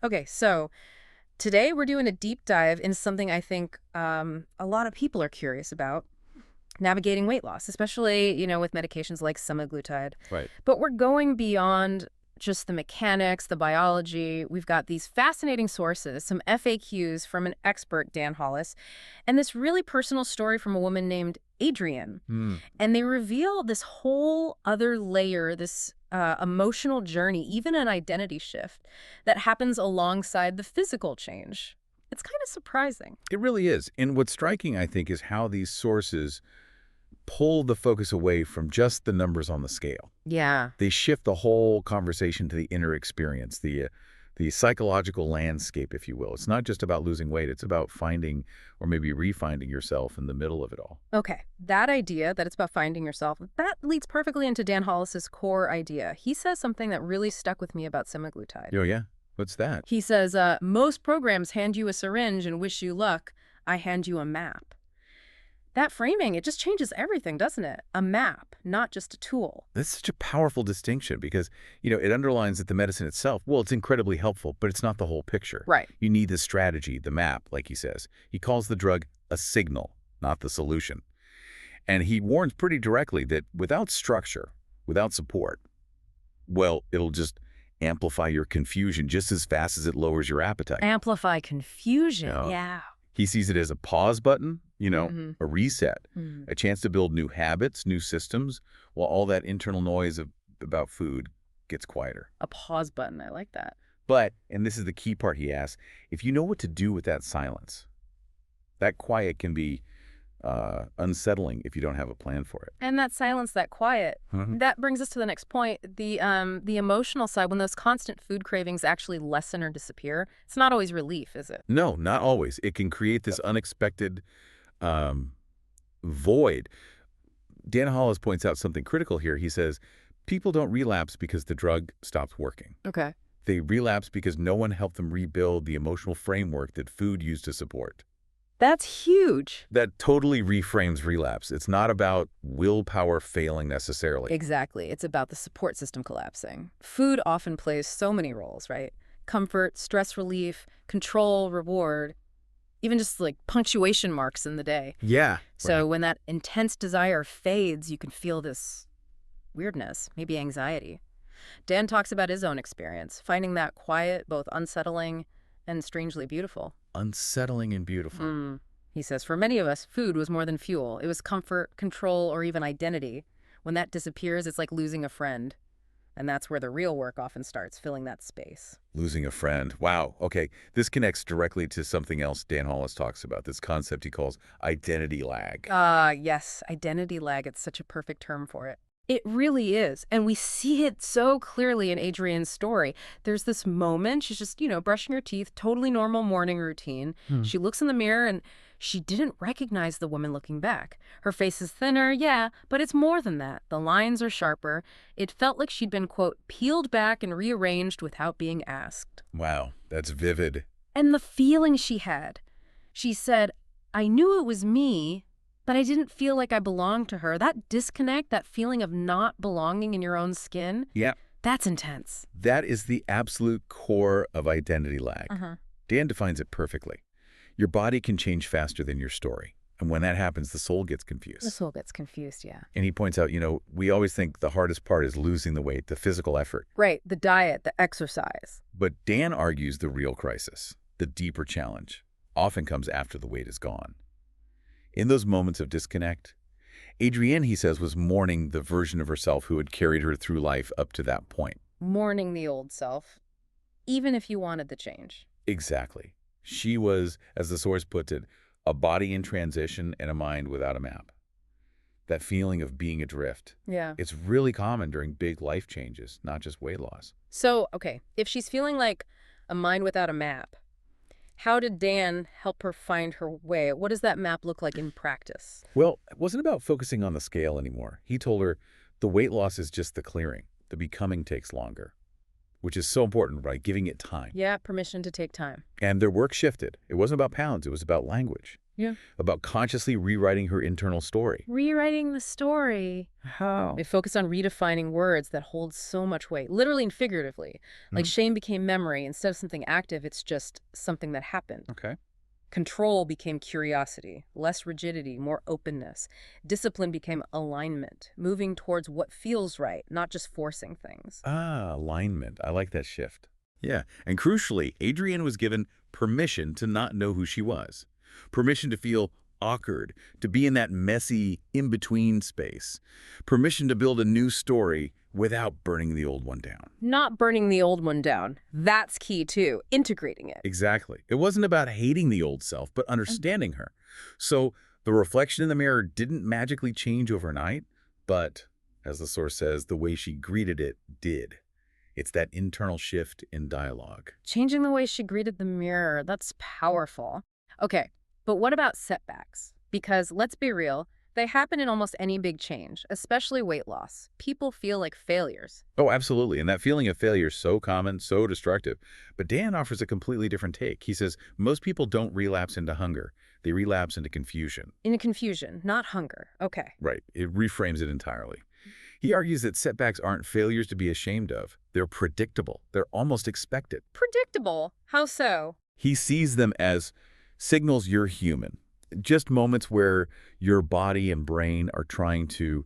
Okay, so today we're doing a deep dive into something I think a lot of people are curious about, navigating weight loss, especially, with medications like semaglutide. Right. But we're going beyond just the mechanics, the biology. We've got these fascinating sources, some FAQs from an expert, Dan Hollis, and this really personal story from a woman named Adrienne. Hmm. And they reveal this whole other layer, this emotional journey, even an identity shift that happens alongside the physical change. It's kind of surprising. It really is. And what's striking, I think, is how these sources pull the focus away from just the numbers on the scale. Yeah. They shift the whole conversation to the inner experience, the psychological landscape, if you will. It's not just about losing weight. It's about finding or maybe refinding yourself in the middle of it all. Okay, that idea that it's about finding yourself, that leads perfectly into Dan Hollis's core idea. He says something that really stuck with me about semaglutide. Oh, yeah? What's that? He says, most programs hand you a syringe and wish you luck. I hand you a map. That framing, it just changes everything, doesn't it? A map, not just a tool. That's such a powerful distinction because, it underlines that the medicine itself, well, it's incredibly helpful, but it's not the whole picture. Right. You need the strategy, the map, like he says. He calls the drug a signal, not the solution. And he warns pretty directly that without structure, without support, well, it'll just amplify your confusion just as fast as it lowers your appetite. Amplify confusion. Yeah. Yeah. He sees it as a pause button, Mm-hmm. a reset, Mm-hmm. a chance to build new habits, new systems, while all that internal noise about food gets quieter. A pause button. I like that. But, and this is the key part he asks, if you know what to do with that silence, that quiet can be unsettling if you don't have a plan for it. And that silence, that quiet, Mhm. that brings us to the next point. The emotional side, when those constant food cravings actually lessen or disappear, it's not always relief, is it? No, not always. It can create this unexpected um, void. Dan Hollis points out something critical here. He says, people don't relapse because the drug stops working. Okay. They relapse because no one helped them rebuild the emotional framework that food used to support. That's huge. That totally reframes relapse. It's not about willpower failing necessarily. Exactly. It's about the support system collapsing. Food often plays so many roles, right? Comfort, stress relief, control, reward, even just like punctuation marks in the day. Yeah. So when that intense desire fades, you can feel this weirdness, maybe anxiety. Dan talks about his own experience, finding that quiet, both unsettling and strangely beautiful. Unsettling and beautiful. He says, for many of us, food was more than fuel. It was comfort, control, or even identity. When that disappears, it's like losing a friend. And that's where the real work often starts, filling that space. Losing a friend. Wow. Okay. This connects directly to something else Dan Hollis talks about, this concept he calls identity lag. Yes, identity lag. It's such a perfect term for it. It really is. And we see it so clearly in Adrienne's story. There's this moment, she's just, brushing her teeth, totally normal morning routine. She looks in the mirror and she didn't recognize the woman looking back. Her face is thinner, yeah, but it's more than that. The lines are sharper. It felt like she'd been, quote, peeled back and rearranged without being asked. Wow. That's vivid. And the feeling she had. She said, I knew it was me, but I didn't feel like I belonged to her. That disconnect, that feeling of not belonging in your own skin, Yeah. that's intense. That is the absolute core of identity lag. Dan defines it perfectly. Your body can change faster than your story. And when that happens, the soul gets The confused. soul gets confused, yeah. And he points out, we always think the hardest part is losing the weight, the physical effort. Right, the diet, the exercise. But Dan argues the real crisis, the deeper challenge, often comes after the weight is gone. In those moments of disconnect, Adrienne, he says, was mourning the version of herself who had carried her through life up to that point. Mourning the old self, even if you wanted the change. Exactly. She was, as the source puts it, a body in transition and a mind without a map. That feeling of being adrift. Yeah. It's really common during big life changes, not just weight loss. So, okay, if she's feeling like a mind without a map, how did Dan help her find her way? What does that map look like in practice? Well, it wasn't about focusing on the scale anymore. He told her the weight loss is just the clearing. The becoming takes longer, which is so important, right? Giving it time. Yeah, permission to take time. And their work shifted. It wasn't about pounds. It was about language. Yeah. about consciously rewriting her internal story. Rewriting the story. How? They focus on redefining words that hold so much weight, literally and figuratively. Like Mhm. shame became memory. Instead of something active, it's just something that happened. Okay. Control became curiosity, less rigidity, more openness. Discipline became alignment, moving towards what feels right, not just forcing things. Ah, alignment. I like that shift. Yeah, and crucially, Adrienne was given permission to not know who she was. Permission to feel awkward, to be in that messy, in-between space. Permission to build a new story without burning the old one down. Not burning the old one down. That's key too, integrating it. Exactly. It wasn't about hating the old self, but understanding her. So the reflection in the mirror didn't magically change overnight, but, as the source says, the way she greeted it did. It's that internal shift in dialogue. Changing the way she greeted the mirror, that's powerful. Okay, but what about setbacks? Because let's be real, they happen in almost any big change, especially weight loss. People feel like failures. Oh, absolutely. And that feeling of failure is so common, so destructive. But Dan offers a completely different take. He says most people don't relapse into hunger. They relapse into confusion. In confusion, not hunger. Okay. Right. It reframes it entirely. He argues that setbacks aren't failures to be ashamed of. They're predictable. They're almost expected. Predictable. How so? He sees them as signals you're human. Just moments where your body and brain are trying to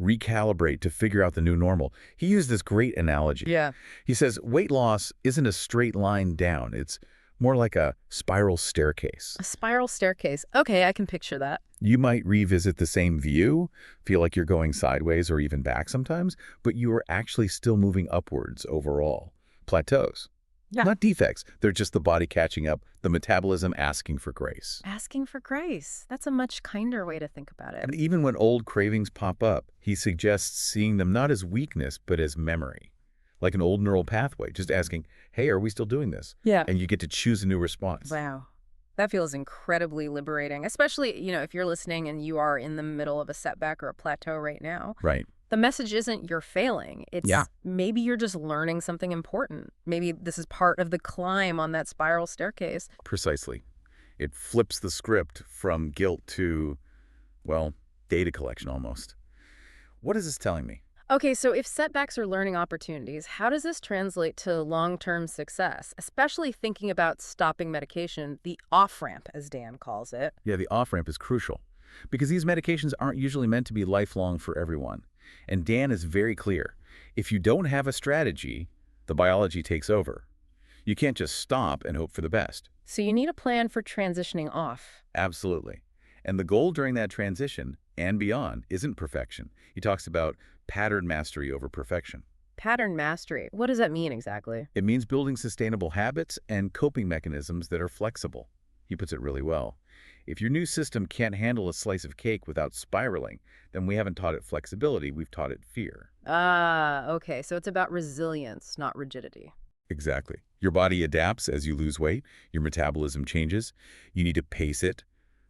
recalibrate to figure out the new normal. He used this great analogy. Yeah. He says weight loss isn't a straight line down. It's more like a spiral staircase. A spiral staircase. Okay, I can picture that. You might revisit the same view, feel like you're going sideways or even back sometimes, but you are actually still moving upwards overall. Plateaus. Yeah. Not defects. They're just the body catching up, the metabolism asking for grace. Asking for grace. That's a much kinder way to think about it. And even when old cravings pop up, he suggests seeing them not as weakness, but as memory. Like an old neural pathway, just asking, hey, are we still doing this? Yeah. And you get to choose a new response. Wow. That feels incredibly liberating, especially, if you're listening and you are in the middle of a setback or a plateau right now. Right. The message isn't you're failing. It's Yeah. maybe you're just learning something important. Maybe this is part of the climb on that spiral staircase. Precisely. It flips the script from guilt to, well, data collection almost. What is this telling me? Okay, so if setbacks are learning opportunities, how does this translate to long-term success, especially thinking about stopping medication, the off-ramp, as Dan calls it? Yeah, the off-ramp is crucial because these medications aren't usually meant to be lifelong for everyone. And Dan is very clear. If you don't have a strategy, the biology takes over. You can't just stop and hope for the best. So you need a plan for transitioning off. Absolutely. And the goal during that transition and beyond isn't perfection. He talks about pattern mastery over perfection. Pattern mastery. What does that mean exactly? It means building sustainable habits and coping mechanisms that are flexible. He puts it really well. If your new system can't handle a slice of cake without spiraling, then we haven't taught it flexibility, we've taught it fear. Ah, okay. So it's about resilience, not rigidity. Exactly. Your body adapts as you lose weight, your metabolism changes. You need to pace it,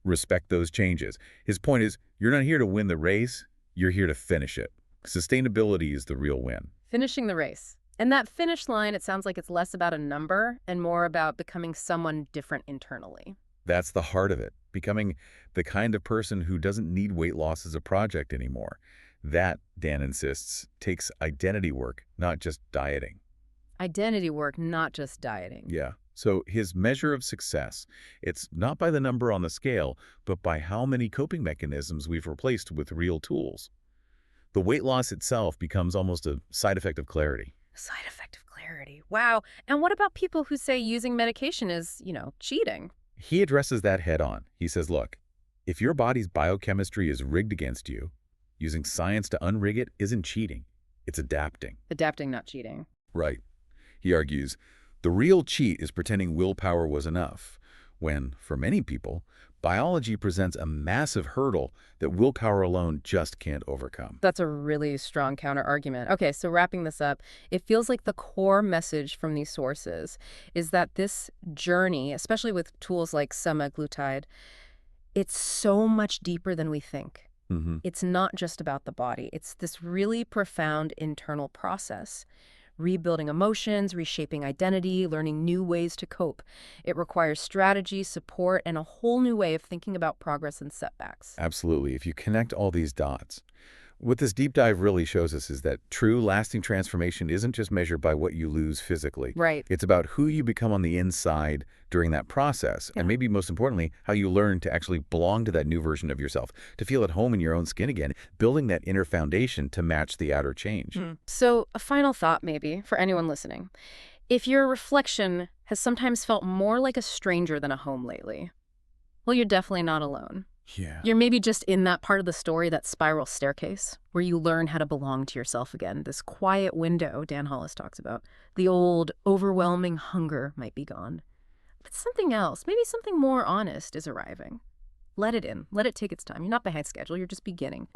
respect those changes. His point is, you're not here to win the race, you're here to finish it. Sustainability is the real win. Finishing the race. And that finish line, it sounds like it's less about a number and more about becoming someone different internally. That's the heart of it, becoming the kind of person who doesn't need weight loss as a project anymore. That, Dan insists, takes identity work, not just dieting. Identity work, not just dieting. Yeah. So his measure of success, it's not by the number on the scale, but by how many coping mechanisms we've replaced with real tools. The weight loss itself becomes almost a side effect of clarity. Side effect of clarity. Wow. And what about people who say using medication is, cheating? He addresses that head on. He says, look, if your body's biochemistry is rigged against you, using science to unrig it isn't cheating. It's adapting. Adapting, not cheating. Right. He argues, the real cheat is pretending willpower was enough, when, for many people, biology presents a massive hurdle that willpower alone just can't overcome. That's a really strong counter-argument. Okay, so wrapping this up, it feels like the core message from these sources is that this journey, especially with tools like semaglutide, it's so much deeper than we think. It's not just about the body. It's this really profound internal process. rebuilding emotions, reshaping identity, learning new ways to cope. It requires strategy, support, and a whole new way of thinking about progress and setbacks. Absolutely. If you connect all these dots, what this deep dive really shows us is that true, lasting transformation isn't just measured by what you lose physically. Right. It's about who you become on the inside during that process, Yeah. and maybe most importantly, how you learn to actually belong to that new version of yourself, to feel at home in your own skin again, building that inner foundation to match the outer change. So, a final thought maybe for anyone listening. If your reflection has sometimes felt more like a stranger than a home lately, well, you're definitely not alone. Yeah. You're maybe just in that part of the story, that spiral staircase, where you learn how to belong to yourself again. This quiet window Dan Hollis talks about. The old, overwhelming hunger might be gone. But something else, maybe something more honest, is arriving. Let it in. Let it take its time. You're not behind schedule. You're just beginning.